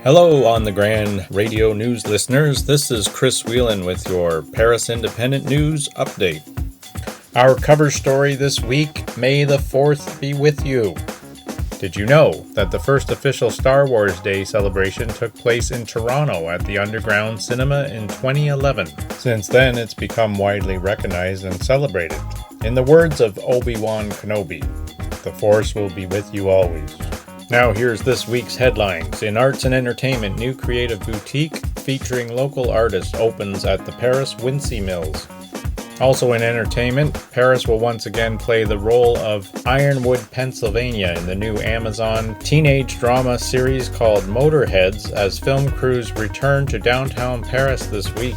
Hello, On the Grand Radio News listeners. This is Chris Whelan with your Paris Independent News update. Our cover story this week, May the 4th be with you. Did you know that the first official Star Wars Day celebration took place in Toronto at the Underground Cinema in 2011? Since then, it's become widely recognized and celebrated. In the words of Obi-Wan Kenobi, "The Force will be with you always." Now here's this week's headlines. In arts and entertainment, new creative boutique featuring local artists opens at the Paris Wincy Mills. Also in entertainment, Paris will once again play the role of Ironwood, Pennsylvania in the new Amazon teenage drama series called Motorheads as film crews return to downtown Paris this week.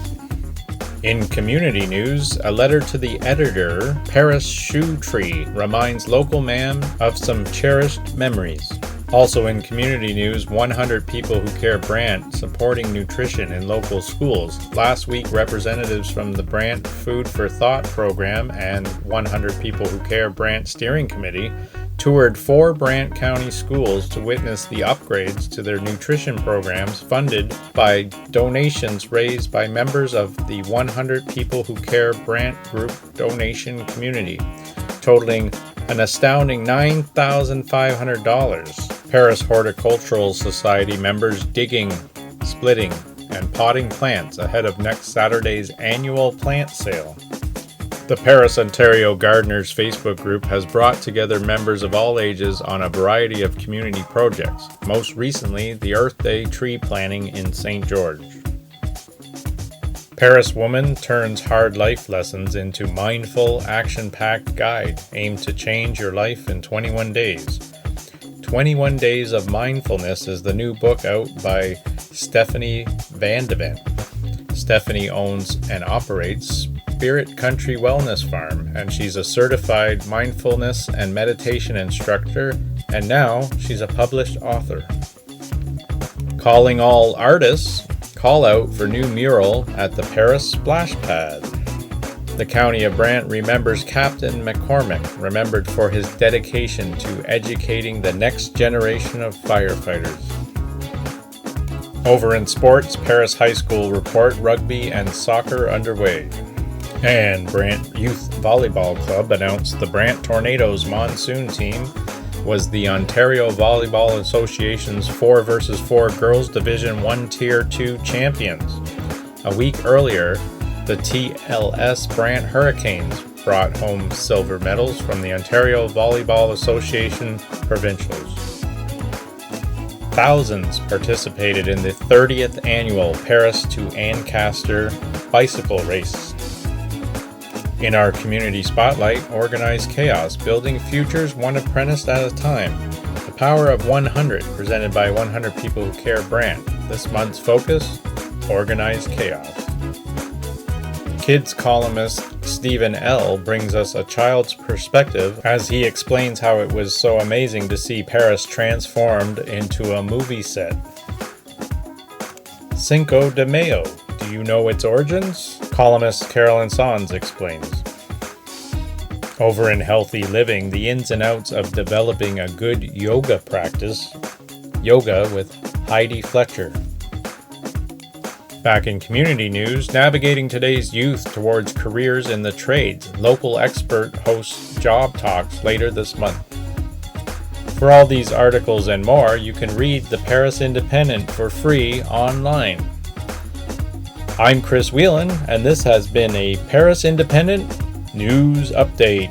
In community news, a letter to the editor, Paris Shoe Tree, reminds local man of some cherished memories. Also in community news, 100 People Who Care Brant supporting nutrition in local schools. Last week, representatives from the Brant Food for Thought program and 100 People Who Care Brant Steering Committee toured 4 Brant County schools to witness the upgrades to their nutrition programs funded by donations raised by members of the 100 People Who Care Brant group donation community, totaling an astounding $9,500. Paris Horticultural Society members digging, splitting, and potting plants ahead of next Saturday's annual plant sale. The Paris Ontario Gardeners Facebook group has brought together members of all ages on a variety of community projects, most recently the Earth Day tree planting in St. George. Paris woman turns hard life lessons into mindful, action-packed guide aimed to change your life in 21 days. 21 Days of Mindfulness is the new book out by Stephanie Vandevent. Stephanie owns and operates Spirit Country Wellness Farm, and she's a certified mindfulness and meditation instructor, and now she's a published author. Calling all artists, call out for new mural at the Paris Splash Pad. The County of Brant remembers Captain McCormick, remembered for his dedication to educating the next generation of firefighters. Over in sports, Paris High School report rugby and soccer underway. And Brant Youth Volleyball Club announced the Brant Tornadoes monsoon team was the Ontario Volleyball Association's 4x4 Girls Division 1 Tier 2 champions. A week earlier, the TLS Brant Hurricanes brought home silver medals from the Ontario Volleyball Association Provincials. Thousands participated in the 30th annual Paris to Ancaster bicycle race. In our community spotlight, Organized Chaos, building futures one apprentice at a time. The Power of 100, presented by 100 People Who Care Brant. This month's focus, Organized Chaos. Kids columnist Stephen L. brings us a child's perspective as he explains how it was so amazing to see Paris transformed into a movie set. Cinco de Mayo. Do you know its origins? Columnist Carolyn Sons explains. Over in Healthy Living, the ins and outs of developing a good yoga practice. Yoga with Heidi Fletcher. Back in community news, navigating today's youth towards careers in the trades. Local expert hosts job talks later this month. For all these articles and more, you can read the Paris Independent for free online. I'm Chris Whelan, and this has been a Paris Independent News Update.